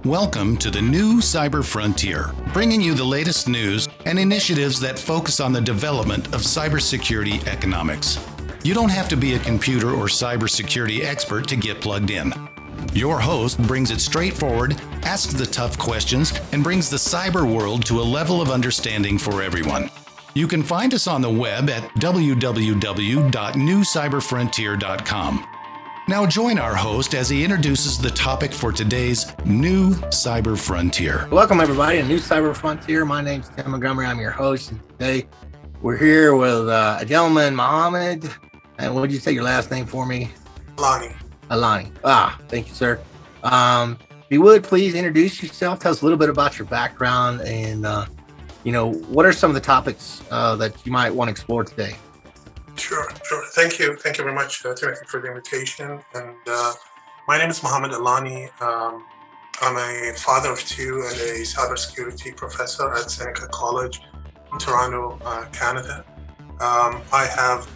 Welcome to the new Cyber Frontier, bringing you the latest news and initiatives that focus on the development of cybersecurity economics. You don't have to be a computer or cybersecurity expert to get plugged in. Your host brings it straightforward, asks the tough questions, and brings the cyber world to a level of understanding for everyone. You can find us on the web at www.newcyberfrontier.com. Now join our host as he introduces the topic for today's new Cyber Frontier. Welcome everybody to New Cyber Frontier. My name's Tim Montgomery. I'm your host. And today we're here with a gentleman, Mohammed. And what did you say your last name for me? Alani. Thank you, sir. If you would please introduce yourself. Tell us a little bit about your background and what are some of the topics that you might want to explore today? Sure. Thank you very much, Timothy, for the invitation. And my name is Mohammed Alani. I'm a father of two and a cybersecurity professor at Seneca College in Toronto, Canada. I have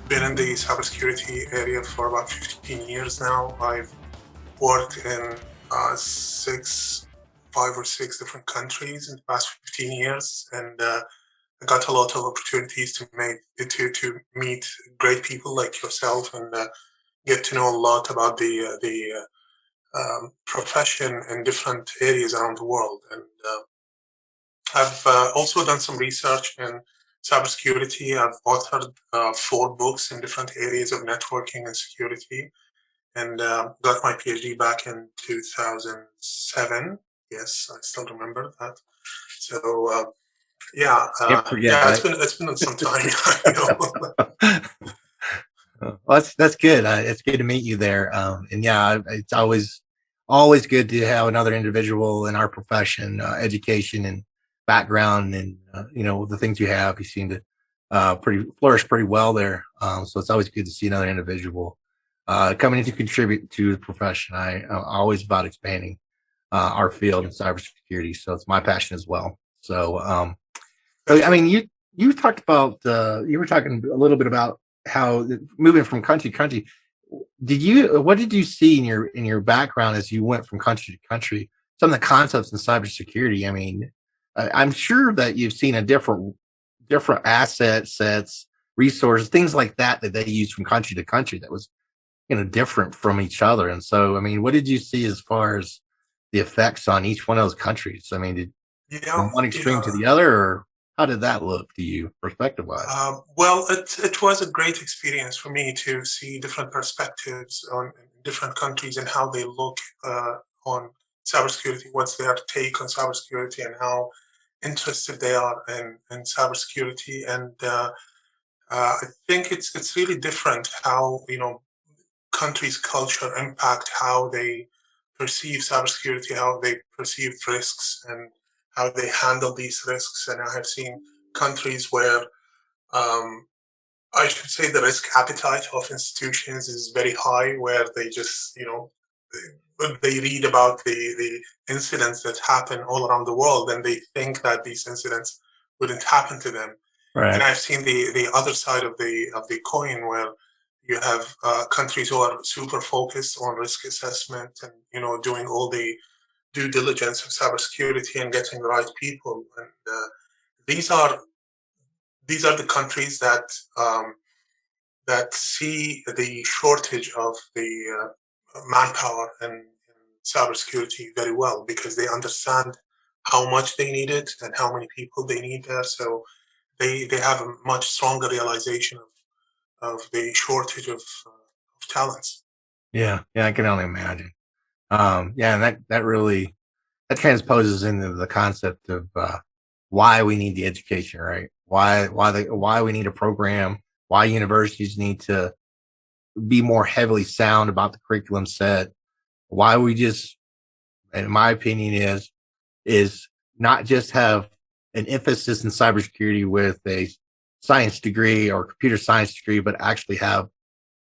been in the cybersecurity area for about 15 years now. I've worked in 5 or 6 different countries in the past 15 years, and I got a lot of opportunities to meet great people like yourself and get to know a lot about the profession in different areas around the world. And I've also done some research in cybersecurity. I've authored 4 books in different areas of networking and security, and got my PhD back in 2007. Yes, I still remember that. So. It's been some time. Well, that's good. It's good to meet you there. It's always good to have another individual in our profession, education and background, and the things you have. You seem to flourish pretty well there. So it's always good to see another individual coming in to contribute to the profession. I'm always about expanding our field in cybersecurity, so it's my passion as well. So. You talked about you were talking a little bit about how moving from country to country. What did you see in your background as you went from country to country? Some of the concepts in cybersecurity. I'm sure that you've seen a different asset sets, resources, things like that they use from country to country that was different from each other. And so, what did you see as far as the effects on each one of those countries? From one extreme to the other, or how did that look to you, perspective-wise? It was a great experience for me to see different perspectives on different countries and how they look on cybersecurity, what's their take on cybersecurity, and how interested they are in cybersecurity. And I think it's really different how countries' culture impact how they perceive cybersecurity, how they perceive risks, and how they handle these risks. And I have seen countries where I should say the risk appetite of institutions is very high, where they just, they read about the incidents that happen all around the world, and they think that these incidents wouldn't happen to them. Right. And I've seen the other side of the coin, where you have countries who are super focused on risk assessment and, doing all the due diligence of cybersecurity and getting the right people. And these are the countries that see the shortage of the manpower in cybersecurity very well, because they understand how much they need it and how many people they need there. So they have a much stronger realization of the shortage of talents. Yeah, I can only imagine. And that transposes into the concept of why we need the education, right? Why we need a program, why universities need to be more heavily sound about the curriculum set, why we just, in my opinion, is not just have an emphasis in cybersecurity with a science degree or computer science degree, but actually have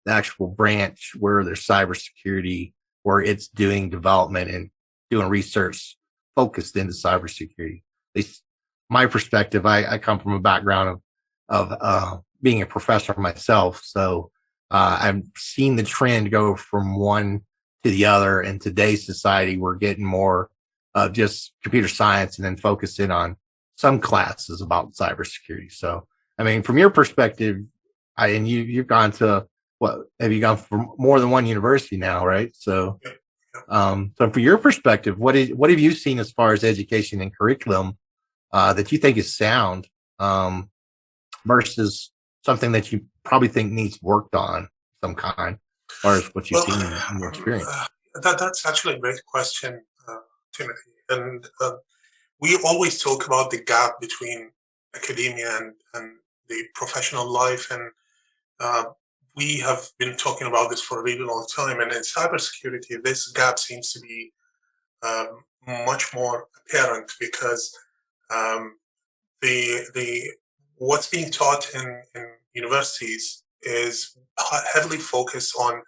the actual branch where there's cybersecurity, where it's doing development and doing research focused into cybersecurity. At least my perspective, I come from a background of being a professor myself. So I've seen the trend go from one to the other. In today's society, we're getting more of just computer science and then focus in on some classes about cybersecurity. So, I mean, from your perspective, and you've gone to have you gone for more than one university now, right? So, so from your perspective, what have you seen as far as education and curriculum that you think is sound versus something that you probably think needs worked on some kind, as far as what you've seen in your experience? That's actually a great question, Timothy. And we always talk about the gap between academia and the professional life, and we have been talking about this for a really long time. And in cybersecurity, this gap seems to be much more apparent because the what's being taught in universities is heavily focused on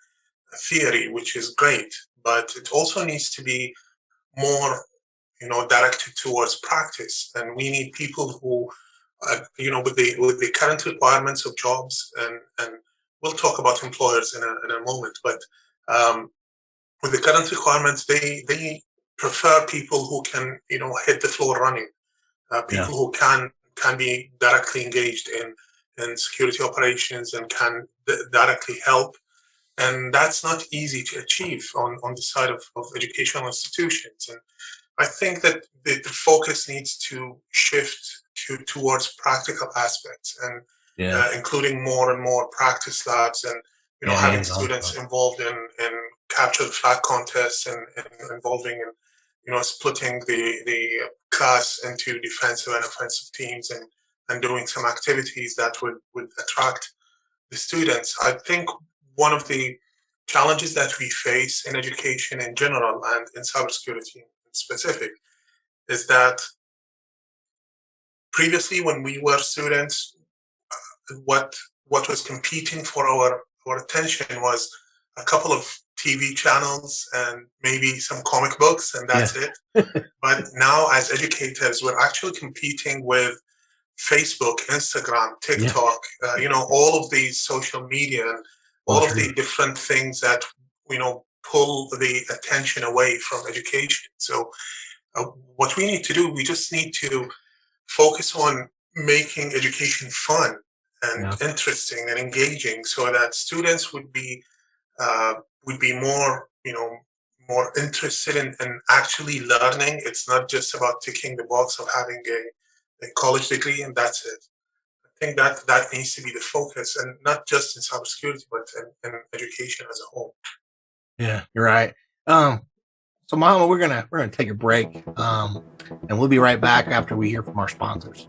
theory, which is great, but it also needs to be more, directed towards practice. And we need people who, with the current requirements of jobs, and we'll talk about employers in a moment, but with the current requirements, they prefer people who can, hit the floor running, people who can be directly engaged in security operations and can directly help. And that's not easy to achieve on the side of educational institutions. And I think that the focus needs to shift towards practical aspects, and including more and more practice labs, and having students involved in capture the flag contests, and involving in splitting the class into defensive and offensive teams, and doing some activities that would attract the students. I think one of the challenges that we face in education in general and in cybersecurity in specific is that previously, when we were students, what was competing for our attention was a couple of TV channels and maybe some comic books, and that's it. But now, as educators, we're actually competing with Facebook, Instagram, TikTok, all of these social media, and all of the different things that pull the attention away from education. So what we need to do, we just need to focus on making education fun and interesting and engaging, so that students would be more more interested in actually learning. It's not just about ticking the box of having a college degree and that's it. I think that needs to be the focus, and not just in cybersecurity, but in education as a whole. Yeah, you're right. So, Mama, we're gonna take a break, and we'll be right back after we hear from our sponsors.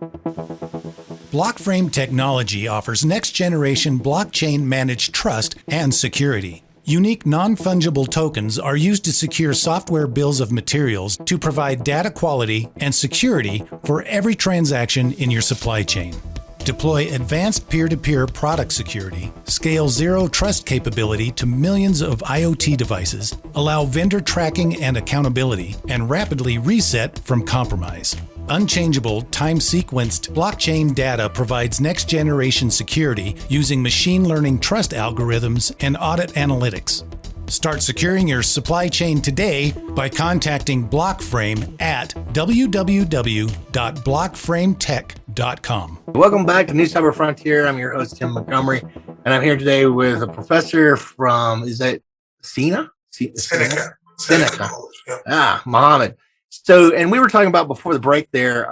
Blockframe Technology offers next-generation blockchain-managed trust and security. Unique non-fungible tokens are used to secure software bills of materials to provide data quality and security for every transaction in your supply chain. Deploy advanced peer-to-peer product security, scale zero trust capability to millions of IoT devices, allow vendor tracking and accountability, and rapidly reset from compromise. Unchangeable, time-sequenced blockchain data provides next-generation security using machine learning trust algorithms and audit analytics. Start securing your supply chain today by contacting Blockframe at www.blockframetech.com. Welcome back to New Cyber Frontier. I'm your host, Tim Montgomery, and I'm here today with a professor from, is that Seneca? Seneca. Yeah. Mohammed. So, and we were talking about before the break there,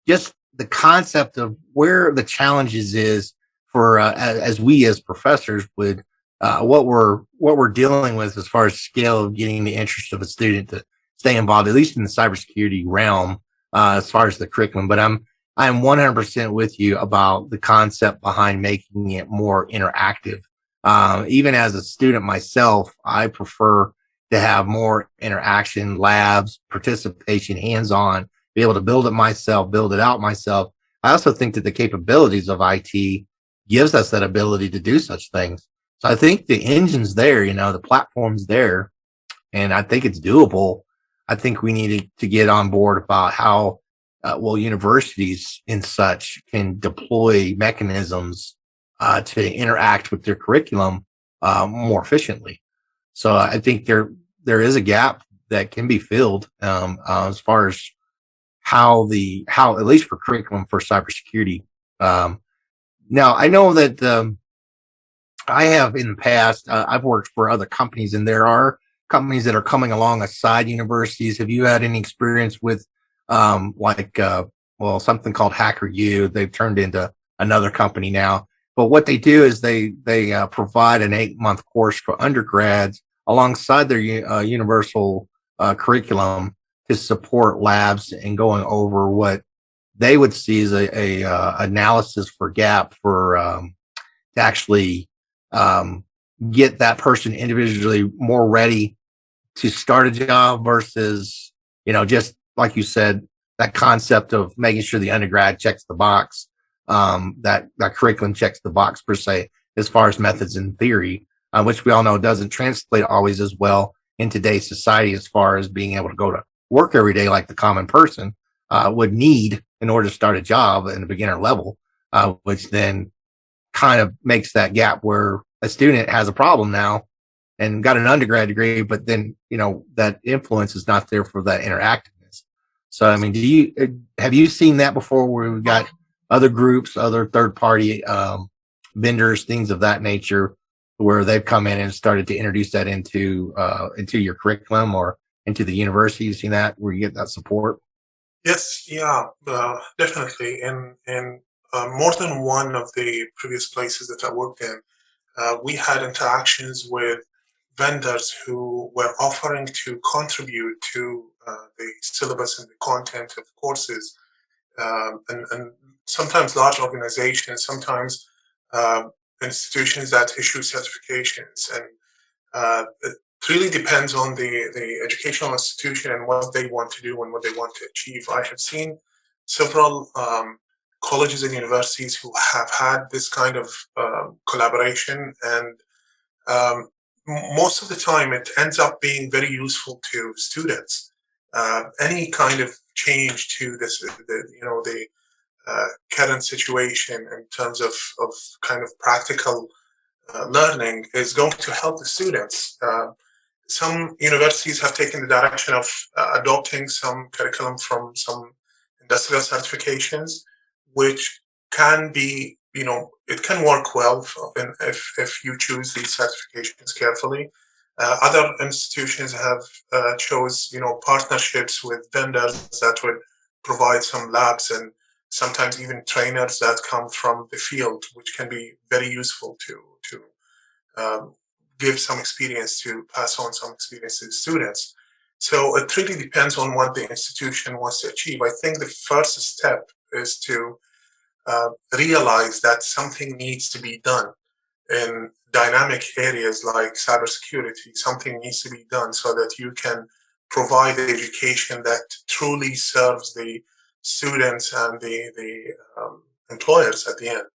just the concept of where the challenges is for, as we as professors would, what we're dealing with as far as scale of getting the interest of a student to stay involved, at least in the cybersecurity realm, as far as the curriculum. But I'm 100% with you about the concept behind making it more interactive. Even as a student myself, I prefer to have more interaction, labs, participation, hands-on, be able to build it myself, build it out myself. I also think that the capabilities of IT gives us that ability to do such things. So I think the engine's there, the platform's there, and I think it's doable. I think we need to get on board about how, universities and such can deploy mechanisms to interact with their curriculum more efficiently. So I think there is a gap that can be filled as far as how at least for curriculum for cybersecurity. Now I know that I have in the past I've worked for other companies, and there are companies that are coming along aside universities. Have you had any experience with something called HackerU? They've turned into another company now. But what they do is they provide an 8-month course for undergrads alongside their universal curriculum to support labs and going over what they would see as a analysis for gap for to actually get that person individually more ready to start a job versus, just like you said, that concept of making sure the undergrad checks the box, that curriculum checks the box per se, as far as methods and theory, which we all know doesn't translate always as well in today's society as far as being able to go to work every day like the common person would need in order to start a job in a beginner level, which then kind of makes that gap where a student has a problem now and got an undergrad degree, but then, that influence is not there for that interactiveness. So, I mean, have you seen that before where we've got other groups, other third party vendors, things of that nature, where they've come in and started to introduce that into your curriculum or into the university? You've seen that where you get that support? Yes, yeah, definitely. In more than one of the previous places that I worked in, we had interactions with vendors who were offering to contribute to the syllabus and the content of courses, and sometimes large organizations, sometimes institutions that issue certifications, and it really depends on the educational institution and what they want to do and what they want to achieve. I have seen several colleges and universities who have had this kind of collaboration, and most of the time it ends up being very useful to students. Any kind of change to the current situation in terms of kind of practical learning is going to help the students. Some universities have taken the direction of adopting some curriculum from some industrial certifications, which can be, it can work well if you choose these certifications carefully. Other institutions have chose, partnerships with vendors that would provide some labs and sometimes even trainers that come from the field, which can be very useful to give some experience, to pass on some experience to the students. So it really depends on what the institution wants to achieve. I think the first step is to realize that something needs to be done in dynamic areas like cybersecurity. Something needs to be done so that you can provide the education that truly serves the students and the employers at the end.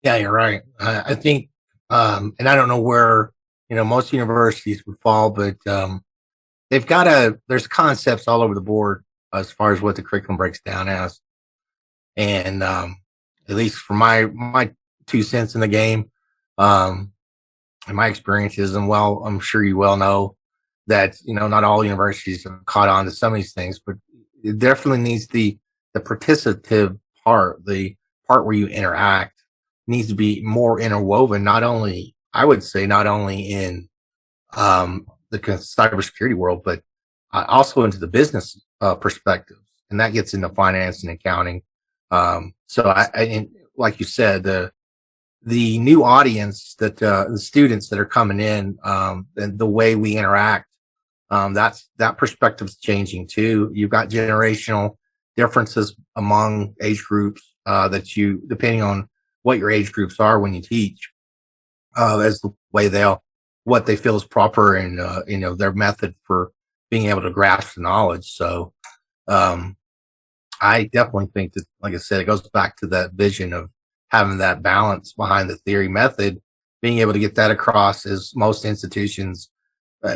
Yeah, you're right. I think, and I don't know where, most universities would fall, but they've got there's concepts all over the board as far as what the curriculum breaks down as. And at least for my 2 cents in the game, and my experiences, and well, I'm sure you well know that, not all universities have caught on to some of these things, but it definitely needs the participative part, the part where you interact, needs to be more interwoven, not only in the cybersecurity world, but also into the business perspectives. And that gets into finance and accounting. So I like you said, the new audience that the students that are coming in, and the way we interact, that perspective's changing too. You've got generational differences among age groups that depending on what your age groups are when you teach, as the way what they feel is proper, and their method for being able to grasp the knowledge. So I definitely think that, like I said, it goes back to that vision of having that balance behind the theory method, being able to get that across, as most institutions,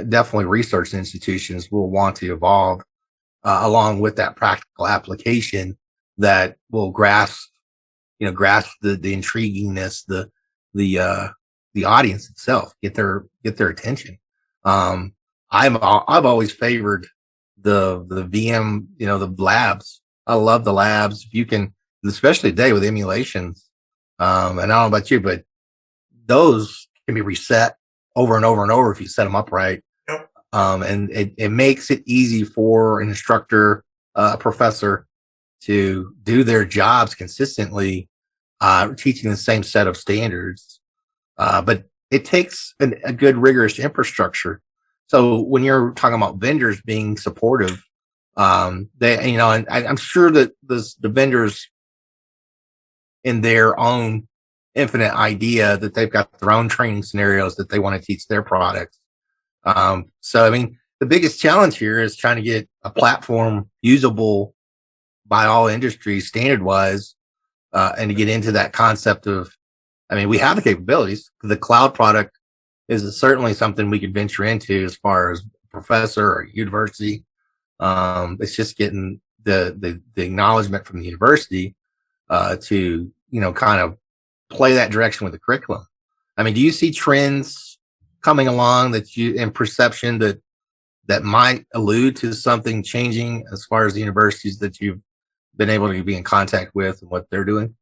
definitely research institutions, will want to evolve along with that practical application that will grasp the intriguingness, the the audience itself, get their attention. I've always favored the VM, the labs. I love the labs. If you can, especially today with emulations. And I don't know about you, but those can be reset over and over and over if you set them up right. Yep. And it makes it easy for an instructor, professor to do their jobs consistently, teaching the same set of standards. But it takes a good rigorous infrastructure. So when you're talking about vendors being supportive, they, and I'm sure that the vendors in their own infinite idea that they've got their own training scenarios that they want to teach their products. So, I mean, the biggest challenge here is trying to get a platform usable by all industries standard wise, and to get into that concept of, I mean, we have the capabilities. The cloud product is certainly something we could venture into as far as professor or university. It's just getting the acknowledgement from the university, to, kind of play that direction with the curriculum. I mean, do you see trends coming along that you in perception that might allude to something changing as far as the universities that you've been able to be in contact with and what they're doing?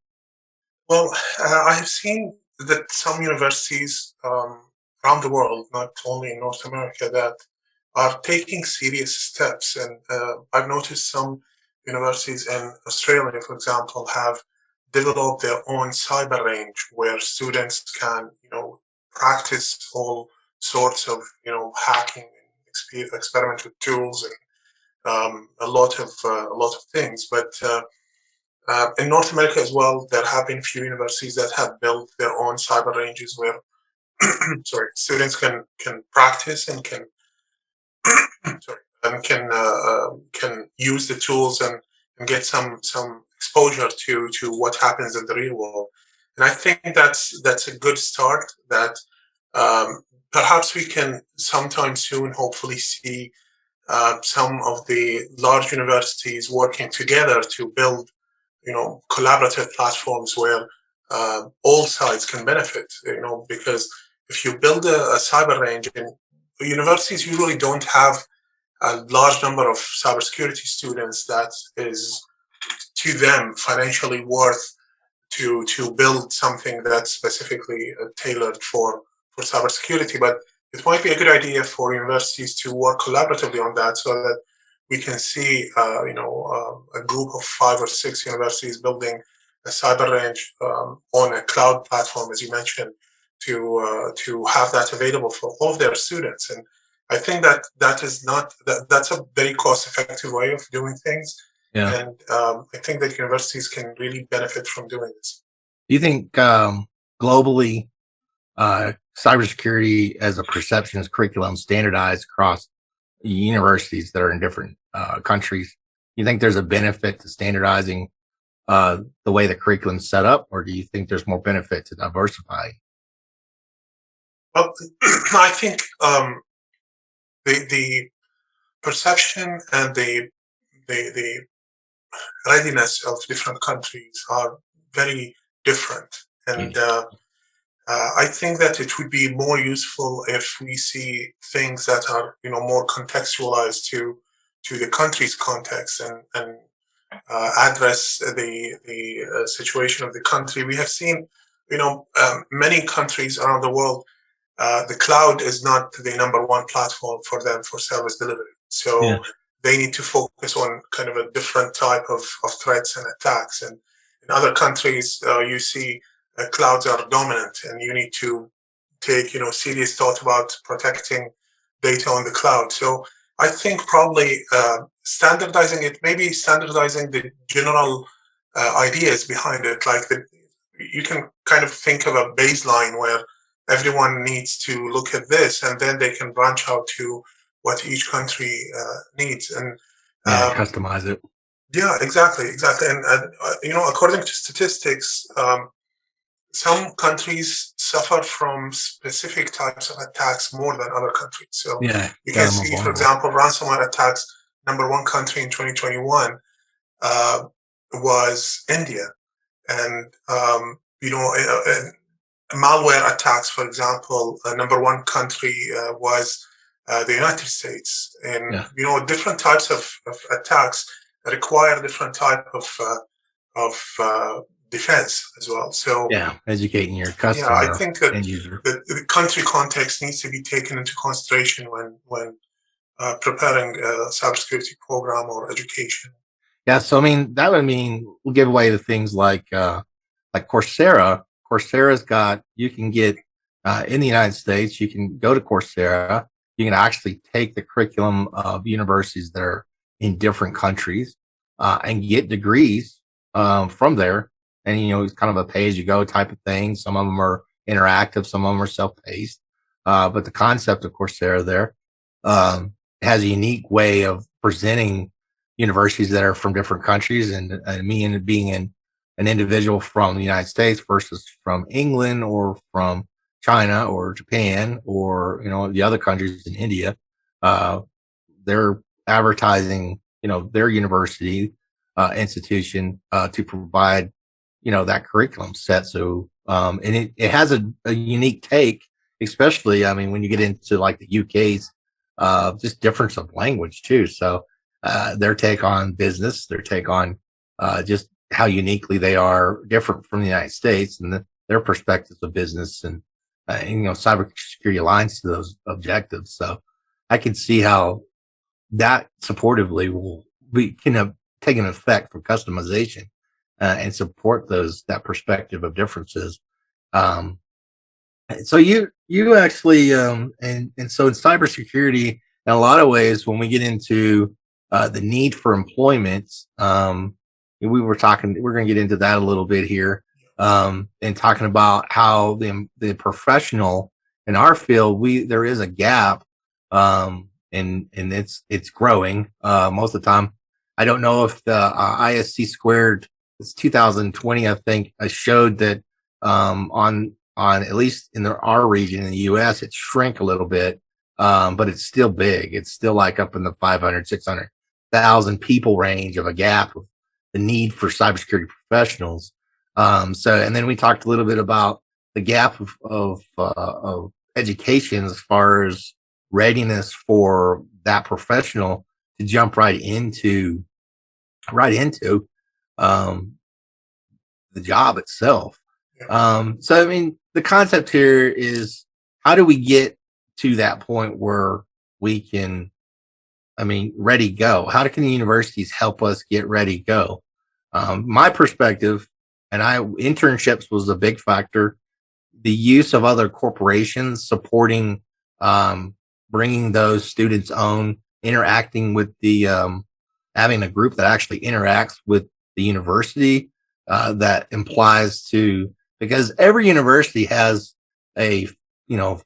Well, I have seen that some universities around the world, not only in North America, that are taking serious steps. And I've noticed some universities in Australia, for example, have developed their own cyber range where students can, practice all sorts of, hacking and experiment with tools and a lot of things. But in North America as well, there have been a few universities that have built their own cyber ranges where sorry, students can practice and can sorry, and can use the tools and get some exposure to what happens in the real world. And I think that's a good start. That perhaps we can sometime soon, hopefully, see some of the large universities working together to build, collaborative platforms where all sides can benefit. Because if you build a cyber range, and universities usually don't have a large number of cybersecurity students that is to them financially worth to build something that's specifically tailored for cybersecurity. But it might be a good idea for universities to work collaboratively on that, so that we can see, a group of 5 or 6 universities building a cyber range on a cloud platform, as you mentioned, to have that available for all of their students. And I think that's a very cost-effective way of doing things. Yeah. And I think that universities can really benefit from doing this. Do you think globally, cybersecurity as a perception is curriculum standardized across universities that are in different countries? Do you think there's a benefit to standardizing the way the curriculum's set up, or do you think there's more benefit to diversify? Well, I think the perception and the readiness of different countries are very different, and I think that it would be more useful if we see things that are, more contextualized to the country's context, and address the situation of the country. We have seen, many countries around the world, the cloud is not the number one platform for them for service delivery. So they need to focus on kind of a different type of threats and attacks. And in other countries, you see clouds are dominant, and you need to take, serious thought about protecting data on the cloud. So I think probably standardizing it, maybe standardizing the general ideas behind it, like you can kind of think of a baseline where everyone needs to look at this, and then they can branch out to what each country needs, and customize it. Yeah, exactly. And according to statistics, some countries suffer from specific types of attacks more than other countries. So you can see, for example, ransomware attacks. Number one country in 2021 was India, and malware attacks, for example, number one country was the United States. And, Yeah. different types of attacks require different type of defense as well. So, Yeah. Educating your yeah, I customer, think that end user. the country context needs to be taken into consideration when preparing a cybersecurity program or education. Yeah. So, I mean, that would mean we'll give away to things like Coursera. Coursera's got, you can get, in the United States, you can go to Coursera. You can actually take the curriculum of universities that are in different countries, and get degrees, from there. And, it's kind of a pay as you go type of thing. Some of them are interactive, some of them are self-paced. But the concept of Coursera there, has a unique way of presenting universities that are from different countries. And me and being an individual from the United States versus from England or from China or Japan or, the other countries in India, uh, they're advertising, their university, institution, to provide, that curriculum set. So, and it has a unique take, especially, I mean, when you get into like the UK's, just difference of language too. So, their take on business, their take on, just how uniquely they are different from the United States and their perspectives of business and cybersecurity aligns to those objectives. So I can see how that supportively can take an effect for customization, and support that perspective of differences. Um, so you actually, and so in cybersecurity, in a lot of ways, when we get into, the need for employment, we're going to get into that a little bit here, and talking about how the professional in our field, there is a gap, and it's growing, most of the time. I don't know if the, ISC squared, it's 2020, I think, showed that, on at least in our region in the US, it shrank a little bit, but it's still big. It's still like up in the 500, 600,000 people range of a gap of the need for cybersecurity professionals. So, and then we talked a little bit about the gap of education as far as readiness for that professional to jump right into, um, the job itself. So, I mean, the concept here is, how do we get to that point where we can, I mean, ready go? How can the universities help us get ready go? My perspective, and internships was a big factor. The use of other corporations supporting, bringing those students on, interacting with having a group that actually interacts with the university, that implies to, because every university has a,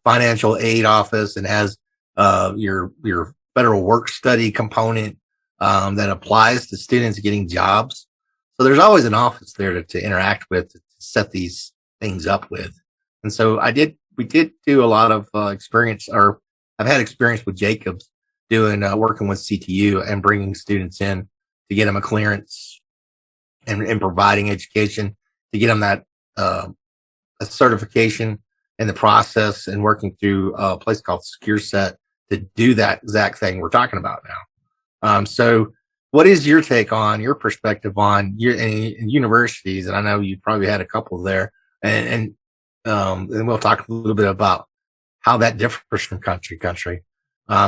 financial aid office and has, your federal work study component, that applies to students getting jobs. So there's always an office there to interact with, to set these things up with. And so we did do a lot of, experience, or I've had experience with Jacobs doing, working with CTU and bringing students in to get them a clearance and providing education to get them that, a certification in the process, and working through a place called Secure Set to do that exact thing we're talking about now. So what is your take on, your perspective on in universities? And I know you probably had a couple there, and we'll talk a little bit about how that differs from country to country.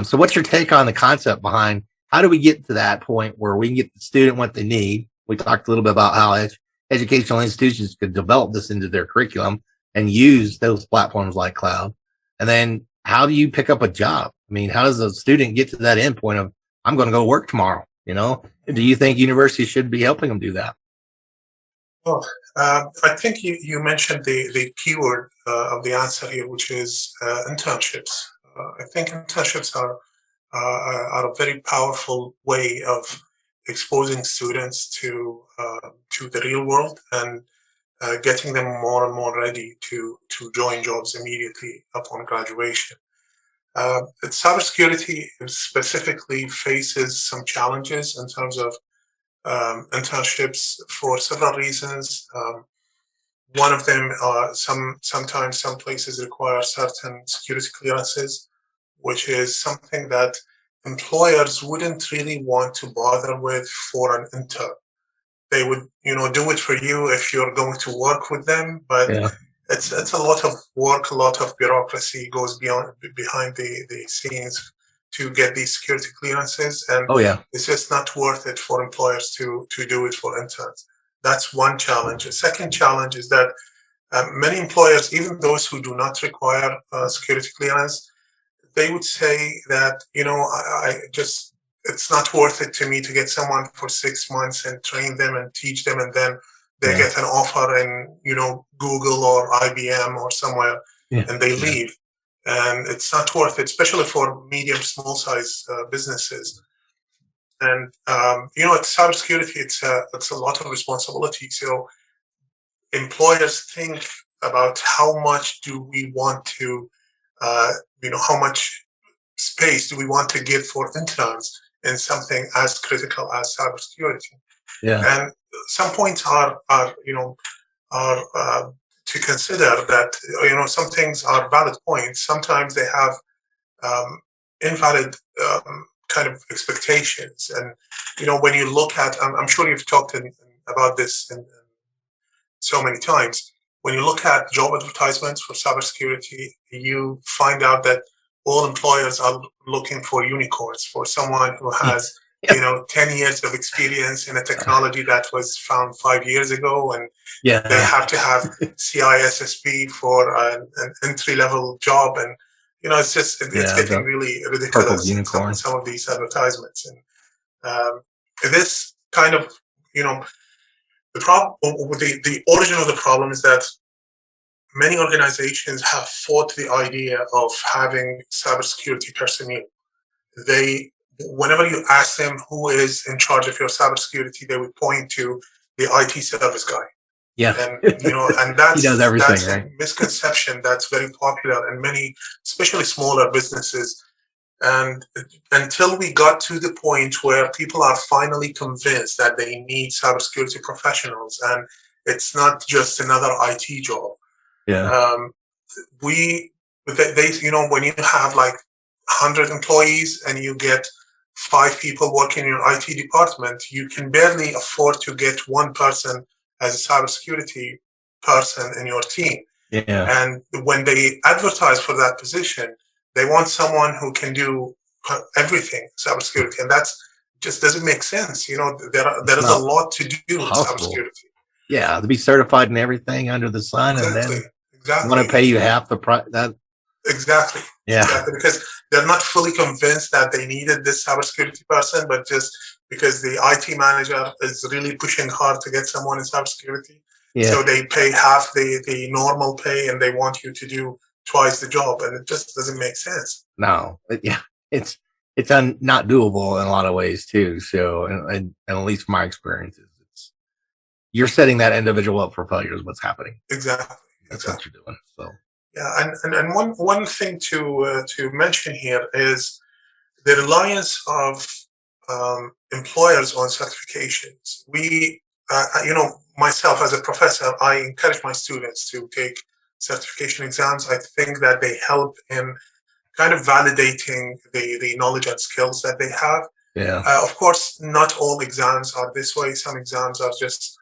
So what's your take on the concept behind, how do we get to that point where we can get the student what they need? We talked a little bit about how educational institutions could develop this into their curriculum and use those platforms like cloud. And then how do you pick up a job? I mean, how does a student get to that end point of, I'm going to go work tomorrow? Do you think universities should be helping them do that? Well, I think you mentioned the keyword of the answer here, which is internships. I think internships are a very powerful way of exposing students to the real world and getting them more and more ready to join jobs immediately upon graduation. Cybersecurity specifically faces some challenges in terms of internships for several reasons. one of them, sometimes some places require certain security clearances, which is something that employers wouldn't really want to bother with for an intern. They would, do it for you if you're going to work with them, but Yeah. it's a lot of work, a lot of bureaucracy goes behind the scenes to get these security clearances, and Oh yeah. it's just not worth it for employers to do it for interns. That's one challenge. The second challenge is that many employers, even those who do not require security clearance, they would say that, I just, it's not worth it to me to get someone for 6 months and train them and teach them, and then they Yeah. get an offer in, Google or IBM or somewhere, Yeah. and they leave. And it's not worth it, especially for medium, small size businesses. And, it's cybersecurity, it's a lot of responsibility. So employers think about how much do we want to, how much space do we want to give for interns in something as critical as cybersecurity? Yeah. And some points are to consider that, some things are valid points. Sometimes they have invalid kind of expectations. And, when you look at, I'm sure you've talked about this so many times. When you look at job advertisements for cybersecurity, you find out that all employers are looking for unicorns, for someone who has, 10 years of experience in a technology that was found 5 years ago, and they have to have CISSP for an entry-level job, and it's just it's getting really ridiculous in some of these advertisements, and this kind of the problem, the origin of the problem is that many organizations have fought the idea of having cybersecurity personnel. Whenever you ask them who is in charge of your cybersecurity, they would point to the IT service guy. Yeah. And, and that's, he does everything, that's right? a misconception that's very popular in many, especially smaller businesses. And until we got to the point where people are finally convinced that they need cybersecurity professionals, and it's not just another IT job. Yeah. When you have like 100 employees and you get 5 people working in your IT department, you can barely afford to get one person as a cybersecurity person in your team. Yeah. And when they advertise for that position, they want someone who can do everything cybersecurity, and that's just doesn't make sense. There is a lot to do in cybersecurity. Yeah, to be certified in everything under the sun, Exactly. and then want to pay you half the price. Exactly. Yeah. Exactly. Because they're not fully convinced that they needed this cybersecurity person, but just because the IT manager is really pushing hard to get someone in cybersecurity. Yeah. So they pay half the normal pay, and they want you to do twice the job, and it just doesn't make sense. No. It's not doable in a lot of ways too. So, and at least my experience is, you're setting that individual up for failure is what's happening. Exactly. That's what you're doing. So. Yeah, and one thing to mention here is the reliance of employers on certifications. We, myself as a professor, I encourage my students to take certification exams. I think that they help in kind of validating the knowledge and skills that they have. Yeah. Of course, not all exams are this way. Some exams are just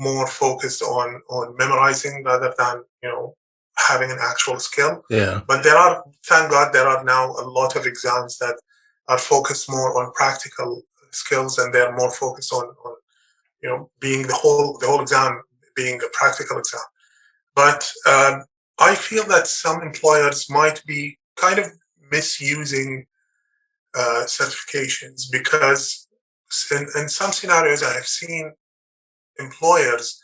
more focused on memorizing rather than having an actual skill. Yeah. But thank God, there are now a lot of exams that are focused more on practical skills, and they're more focused on being the whole exam being a practical exam. But I feel that some employers might be kind of misusing certifications, because in some scenarios I have seen employers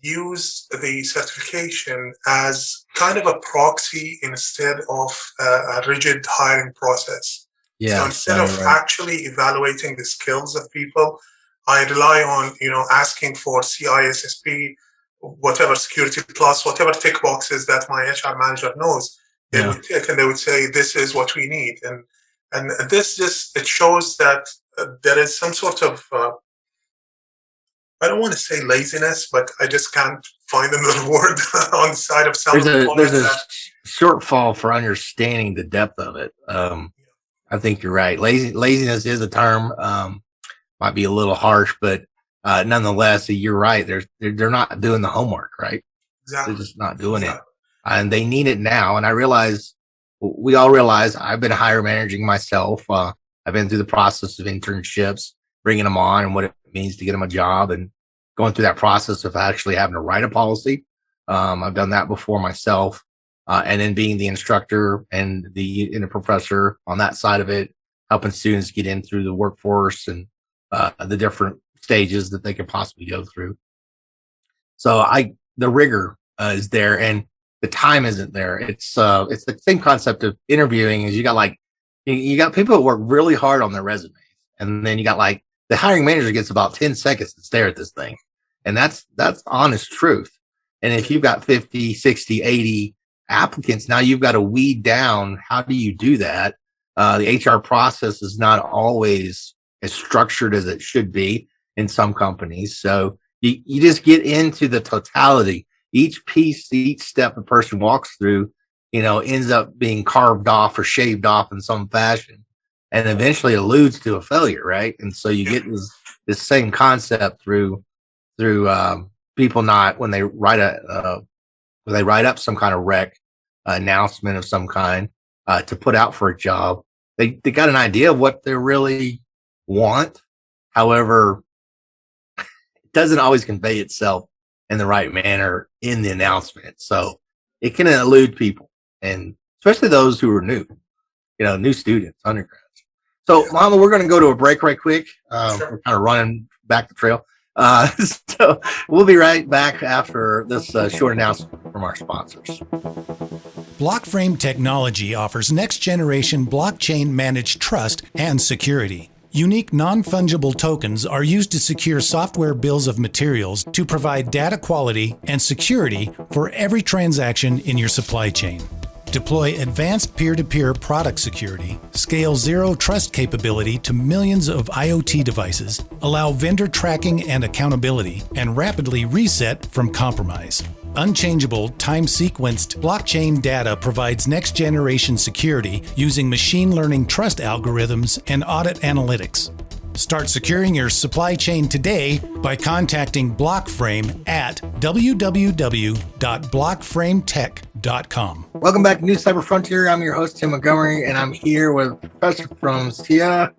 use the certification as kind of a proxy instead of a rigid hiring process. Yeah. So instead of actually evaluating the skills of people, I rely on asking for CISSP, whatever security plus, whatever tick boxes that my HR manager knows. They would tick, and they would say, "This is what we need," and this just it shows that there is some sort of I don't want to say laziness, but I just can't find another word on the side of some There's comments a that, shortfall for understanding the depth of it. I think you're right. Laziness is a term. Might be a little harsh, but nonetheless, you're right. They're not doing the homework, right? exactly. They're just not doing it, Exactly. and they need it now. And I realize, we all realize, I've been hire managing myself. I've been through the process of internships, bringing them on, and what it means to get them a job, and going through that process of actually having to write a policy. I've done that before myself, and then being the instructor and the professor on that side of it, helping students get in through the workforce and the different stages that they could possibly go through. So the rigor is there, and the time isn't there. It's the same concept of interviewing. Is you got people that work really hard on their resumes, and then you got like the hiring manager gets about 10 seconds to stare at this thing, and that's honest truth. And if you've got 50, 60, 80 applicants, now you've got to weed down. How do you do that? The HR process is not always as structured as it should be in some companies. So you just get into the totality. Each piece, each step a person walks through, ends up being carved off or shaved off in some fashion, and eventually alludes to a failure, right? And so you get this same concept through people not when they write up some kind of rec announcement of some kind to put out for a job. They got an idea of what they really want. However, it doesn't always convey itself in the right manner in the announcement. So it can elude people, and especially those who are new students, undergrads. So, Mama, we're going to go to a break right quick. Sure. We're kind of running back the trail. So we'll be right back after this short announcement from our sponsors. Blockframe Technology offers next-generation blockchain-managed trust and security. Unique non-fungible tokens are used to secure software bills of materials to provide data quality and security for every transaction in your supply chain. Deploy advanced peer-to-peer product security, scale zero trust capability to millions of IoT devices, allow vendor tracking and accountability, and rapidly reset from compromise. Unchangeable, time-sequenced blockchain data provides next-generation security using machine learning trust algorithms and audit analytics. Start securing your supply chain today by contacting Blockframe at www.blockframetech.com. Welcome back to New Cyber Frontier. I'm your host, Tim Montgomery, and I'm here with a professor from Seneca,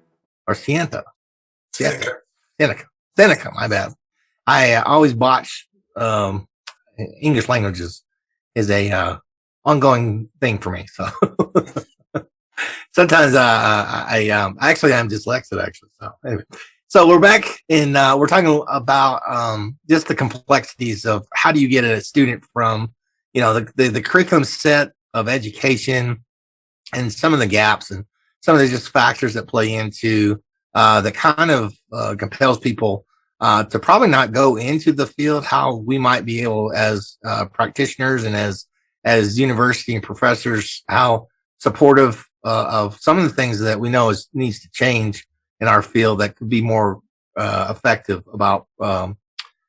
my bad. I always botch English languages is a ongoing thing for me. So sometimes I'm dyslexic actually. So anyway, so we're back and we're talking about just the complexities of how do you get a student from the curriculum set of education and some of the gaps and some of the just factors that play into that kind of compels people to probably not go into the field how we might be able as practitioners and as university and professors, how supportive of some of the things that we know needs to change in our field that could be more effective about kind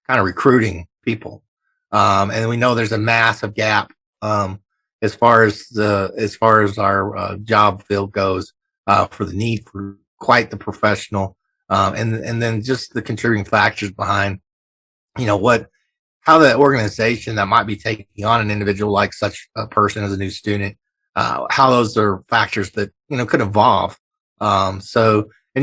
of recruiting people. And we know there's a massive gap as far as our job field goes for the need for quite the professional. And then just the contributing factors behind, how the organization that might be taking on an individual like such a person as a new student, how those are factors that, could evolve. And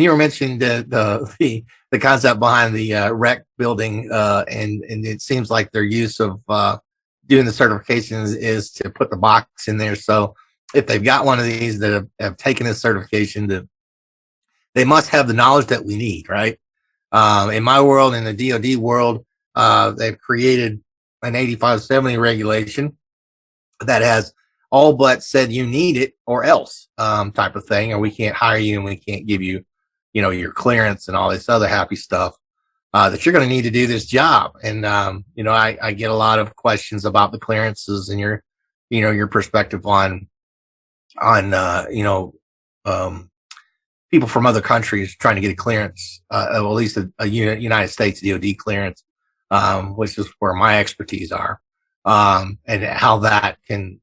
you were mentioning the concept behind the rec building, and it seems like their use of doing the certifications is to put the box in there. So if they've got one of these that have taken this certification, they must have the knowledge that we need, right? In my world, in the DoD world, they've created an 8570 regulation that has all but said you need it or else type of thing, or we can't hire you and we can't give you, your clearance and all this other happy stuff that you're going to need to do this job. And, I get a lot of questions about the clearances and your perspective on people from other countries trying to get a clearance, at least a United States DoD clearance, which is where my expertise are, and how that can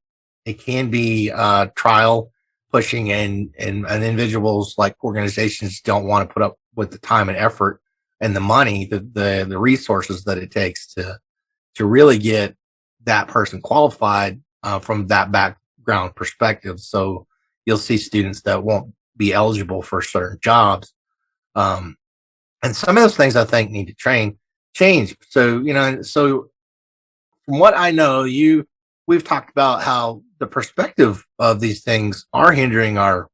be trial pushing, and individuals like organizations don't want to put up with the time and effort and the money, the resources that it takes to really get that person qualified from that background perspective. So you'll see students that won't be eligible for certain jobs. And some of those things I think need to change. So, so from what I know, we've talked about how the perspective of these things are hindering our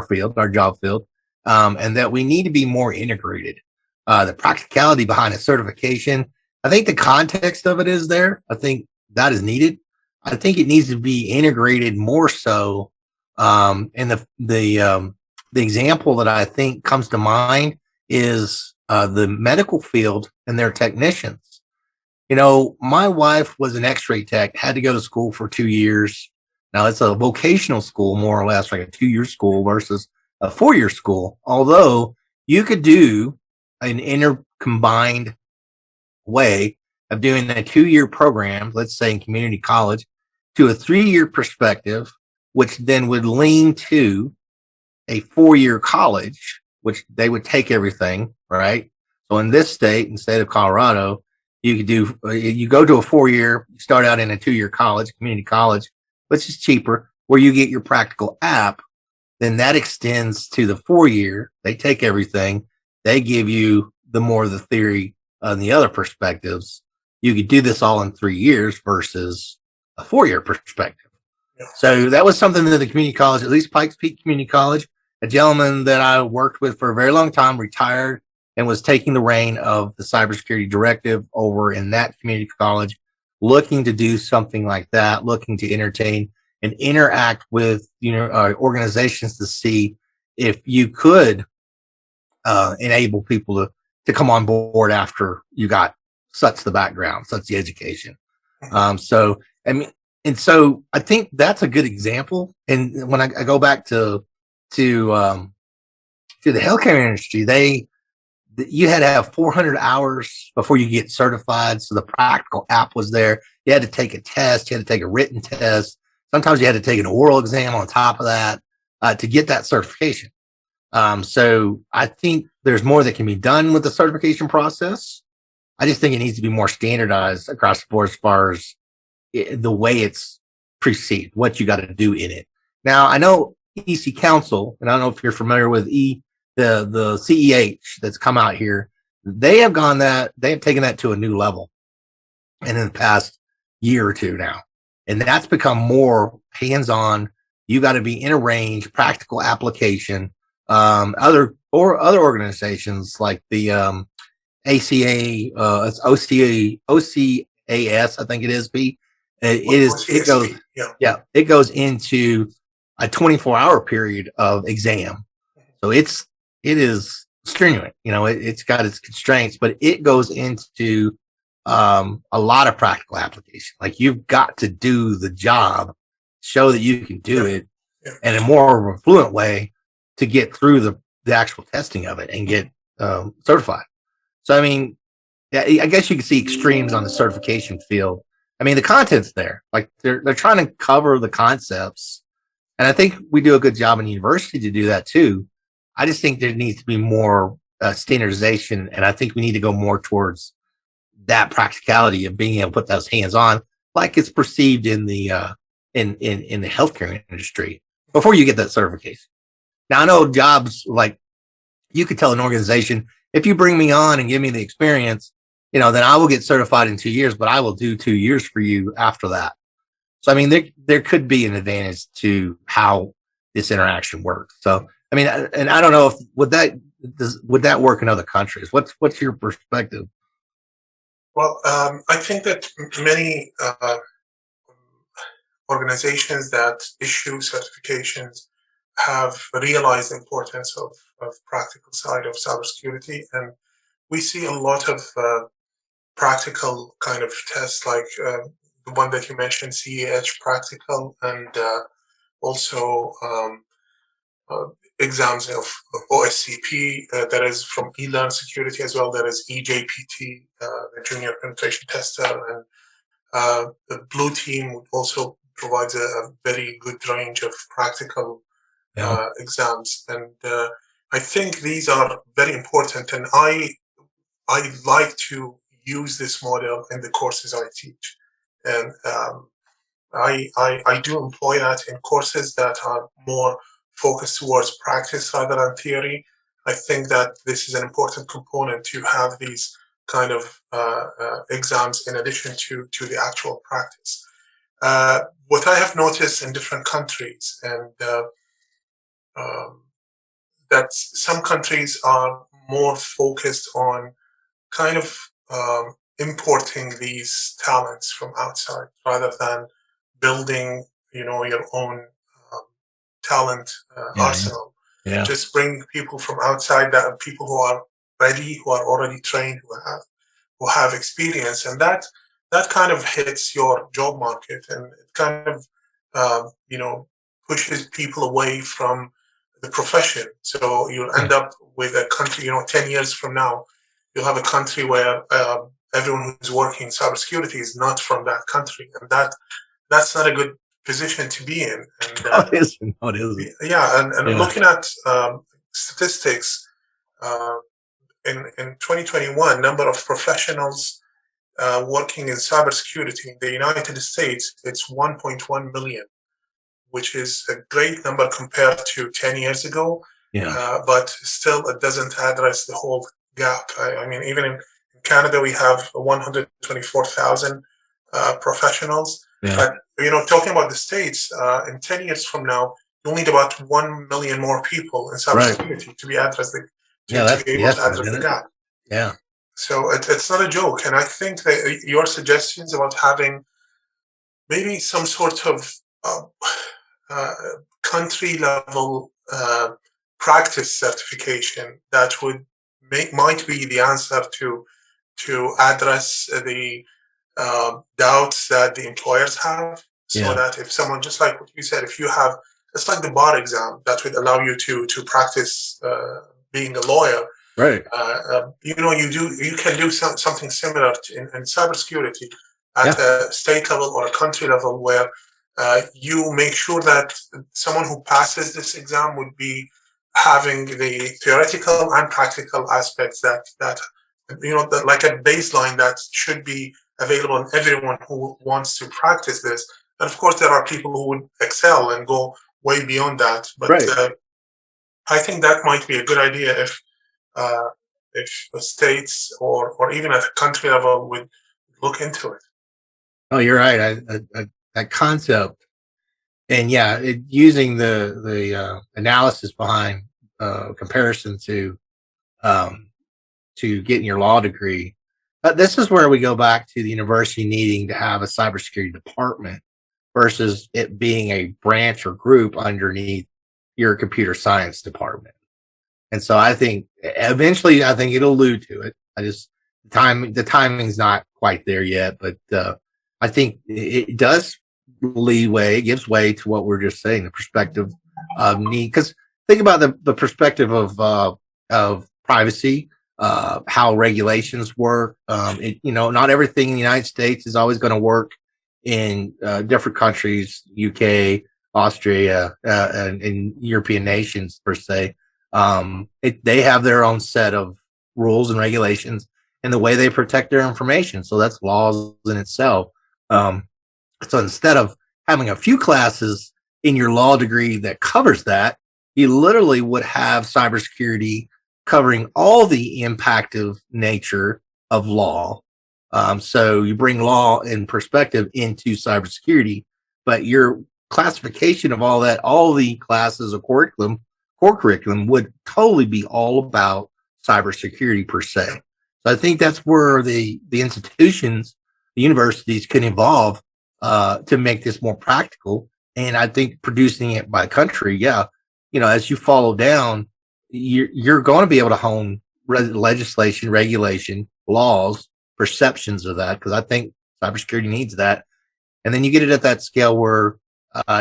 field, our job field, and that we need to be more integrated. The practicality behind a certification, I think the context of it is there. I think that is needed. I think it needs to be integrated more so. And the example that I think comes to mind is the medical field and their technicians. My wife was an X-ray tech, had to go to school for 2 years. Now it's a vocational school, more or less, like a 2-year school versus a 4-year school. Although you could do an intercombined way of doing a 2-year program, let's say in community college, to a 3-year perspective, which then would lean to a 4-year college, which they would take everything, right? So in this state, in the state of Colorado, you go to a 4-year, you start out in a 2-year college, community college, which is cheaper, where you get your practical app. Then that extends to the 4-year. They take everything. They give you the theory on the other perspectives. You could do this all in 3 years versus a 4-year perspective. Yeah. So that was something that the community college, at least Pikes Peak Community College, a gentleman that I worked with for a very long time, retired and was taking the reign of the cybersecurity directive over in that community college, looking to do something like that, looking to entertain and interact with organizations to see if you could enable people to come on board after you got such the background, such the education. So I think that's a good example. And when I go back to the healthcare industry, you had to have 400 hours before you get certified. So the practical app was there. You had to take a test. You had to take a written test. Sometimes you had to take an oral exam on top of that to get that certification. So I think there's more that can be done with the certification process. I just think it needs to be more standardized across the board as far as the way it's perceived, what you got to do in it. Now, I know EC Council, and I don't know if you're familiar with the CEH that's come out here. They have taken that to a new level, and in the past year or two now, and that's become more hands-on. You got to be in a range, practical application. Other organizations like the ACA, it's OCAS, I think it is. It goes into a 24-hour period of exam. So it is stringent. It's got its constraints, but it goes into a lot of practical application. Like you've got to do the job, show that you can do it in a more fluent way to get through the actual testing of it and get certified. So, I guess you can see extremes on the certification field. The content's there. Like they're trying to cover the concepts. And I think we do a good job in university to do that too. I just think there needs to be more standardization. And I think we need to go more towards that practicality of being able to put those hands on, like it's perceived in the in the healthcare industry before you get that certification. Now, I know jobs, like you could tell an organization, if you bring me on and give me the experience, then I will get certified in 2 years, but I will do 2 years for you after that. So, there could be an advantage to how this interaction works. So, and I don't know if would that work in other countries? What's your perspective? Well, I think that many organizations that issue certifications have realized the importance of practical side of cybersecurity, and we see a lot of practical kind of tests, like the one that you mentioned, CEH practical, and also exams of OSCP, that is from eLearn Security as well. There is EJPT, the Junior Penetration Tester, and the Blue Team also provides a very good range of practical exams. And I think these are very important, and I like to use this model in the courses I teach. And I do employ that in courses that are more focused towards practice rather than theory. I think that this is an important component to have these kind of exams in addition to the actual practice. What I have noticed in different countries, and that some countries are more focused on kind of importing these talents from outside rather than building, your own talent arsenal. Yeah. Just bring people from outside, that people who are ready, who are already trained, who have experience, and that kind of hits your job market, and it kind of pushes people away from the profession. So you'll end up with a country, 10 years from now, you'll have a country where everyone who's working in cybersecurity is not from that country, and that's not a good position to be in. And, it isn't. Yeah, and looking at statistics, in 2021, number of professionals working in cybersecurity in the United States, it's 1.1 million, which is a great number compared to 10 years ago. Yeah. But still, it doesn't address the whole gap. I mean, even in Canada, we have 124,000 professionals. Yeah. But, talking about the States, in 10 years from now, you'll need about 1 million more people in cybersecurity to be addressed, to be able to address the gap. Yeah. So it's not a joke. And I think that your suggestions about having maybe some sort of country level practice certification that might be the answer to address the doubts that the employers have. So that if someone, just like what you said, if you have, it's like the bar exam that would allow you to practice being a lawyer. Right. You can do something similar in cybersecurity at a state level or a country level, where you make sure that someone who passes this exam would be having the theoretical and practical aspects that like a baseline that should be available in everyone who wants to practice this. And of course, there are people who would excel and go way beyond that. But I think that might be a good idea if states or even at a country level would look into it. Oh, you're right. That concept, and using the analysis behind comparison to getting your law degree. This is where we go back to the university needing to have a cybersecurity department versus it being a branch or group underneath your computer science department. And so I think eventually, it'll allude to it. The timing's not quite there yet, but I think it does gives way to what we're just saying, the perspective of need. Because think about the perspective of privacy, how regulations work. Not everything in the United States is always going to work in different countries, UK, Austria, and European nations per se. They have their own set of rules and regulations and the way they protect their information. So that's laws in itself. So instead of having a few classes in your law degree that covers that, you literally would have cybersecurity covering all the impactive nature of law. So you bring law in perspective into cybersecurity, but your classification of all that, all the classes of core curriculum would totally be all about cybersecurity per se. So I think that's where the institutions, the universities can evolve to make this more practical. And I think producing it by country, as you follow down, you're going to be able to hone legislation, regulation, laws, perceptions of that, because I think cybersecurity needs that. And then you get it at that scale where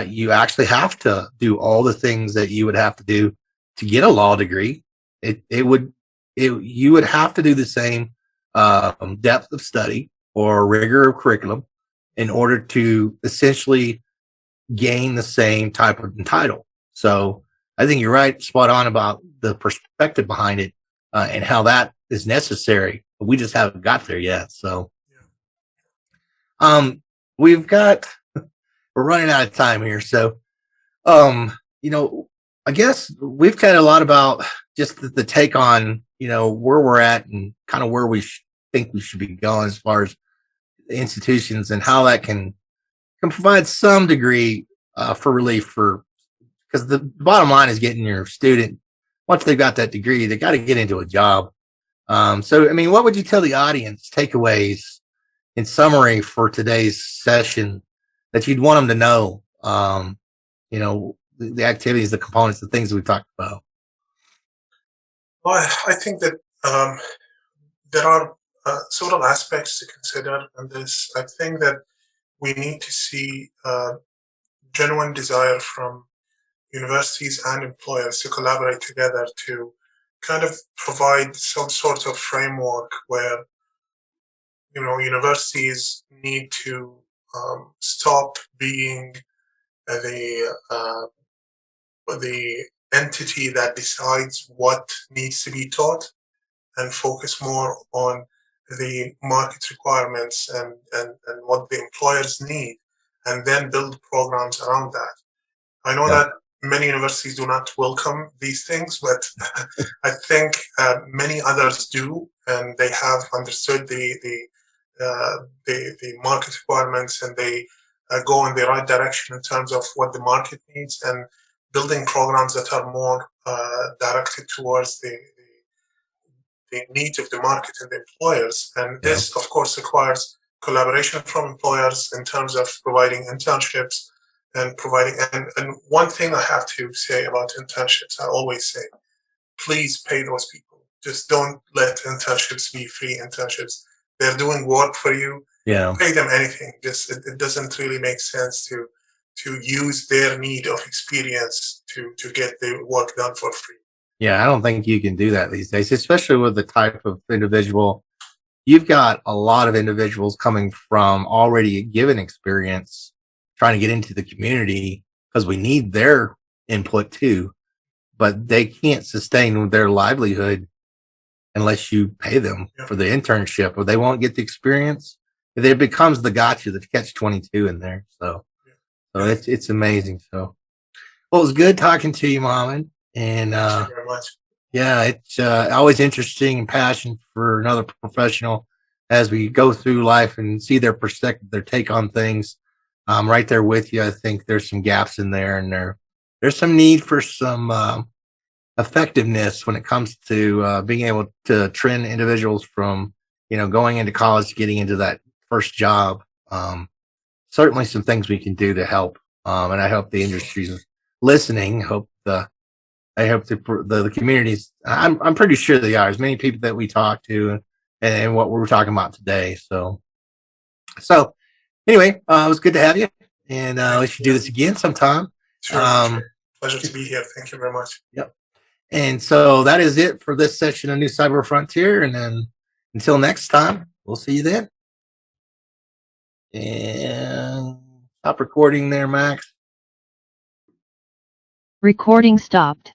you actually have to do all the things that you would have to do to get a law degree. You would have to do the same depth of study or rigor of curriculum in order to essentially gain the same type of title. So I think you're right, spot on about the perspective behind it and how that is necessary. But we just haven't got there yet. So we're running out of time here. So I guess we've chatted a lot about just the take on, where we're at and kind of where we think we should be going as far as institutions and how that can provide some degree for relief because the bottom line is getting your student, once they've got that degree, they got to get into a job. What would you tell the audience takeaways in summary for today's session that you'd want them to know, the activities, the components, the things that we've talked about? Well, I think that there are several aspects to consider in this. I think that we need to see genuine desire from universities and employers to collaborate together to kind of provide some sort of framework where, universities need to stop being the entity that decides what needs to be taught and focus more on the market requirements and what the employers need, and then build programs around that. I know that many universities do not welcome these things, but I think many others do, and they have understood the market requirements, and they go in the right direction in terms of what the market needs and building programs that are more directed towards the needs of the market and the employers. And this, of course, requires collaboration from employers in terms of providing internships and providing. And one thing I have to say about internships, I always say, please pay those people. Just don't let internships be free internships. They're doing work for you. Yeah. Pay them anything. It doesn't really make sense to use their need of experience to get the work done for free. Yeah, I don't think you can do that these days, especially with the type of individual. You've got a lot of individuals coming from already given experience, trying to get into the community because we need their input too, but they can't sustain their livelihood unless you pay them for the internship, or they won't get the experience. It becomes the gotcha, the catch-22 in there. So it's amazing. So, well, it was good talking to you, Mohammed. And thank you very much. Yeah, it's always interesting and passion for another professional as we go through life and see their perspective, their take on things. I'm right there with you. I think there's some gaps in there, and there's some need for some effectiveness when it comes to being able to train individuals from, going into college, getting into that first job. Certainly some things we can do to help. And I hope the industry's listening. I hope the communities, I'm pretty sure they are, as many people that we talk to and what we're talking about today. So anyway, it was good to have you, and we should do this again sometime. Sure. Pleasure to be here. Thank you very much. Yep. And so that is it for this session of New Cyber Frontier. And then until next time, we'll see you then. And stop recording there, Max. Recording stopped.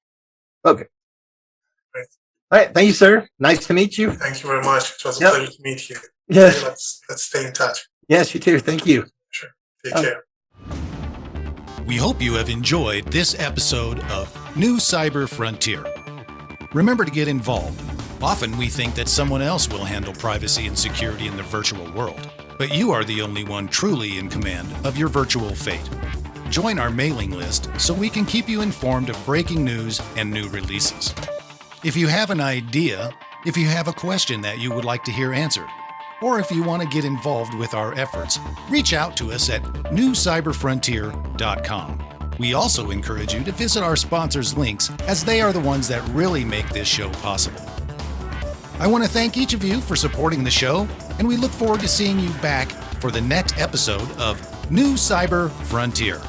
Okay. Great. All right. Thank you, sir. Nice to meet you. Thank you very much. It was a pleasure to meet you. Yes. Let's stay in touch. Yes, you too. Thank you. Sure. Take care. We hope you have enjoyed this episode of New Cyber Frontier. Remember to get involved. Often we think that someone else will handle privacy and security in the virtual world, but you are the only one truly in command of your virtual fate. Join our mailing list so we can keep you informed of breaking news and new releases. If you have an idea, if you have a question that you would like to hear answered, or if you want to get involved with our efforts, reach out to us at newcyberfrontier.com. We also encourage you to visit our sponsors' links, as they are the ones that really make this show possible. I want to thank each of you for supporting the show, and we look forward to seeing you back for the next episode of New Cyber Frontier.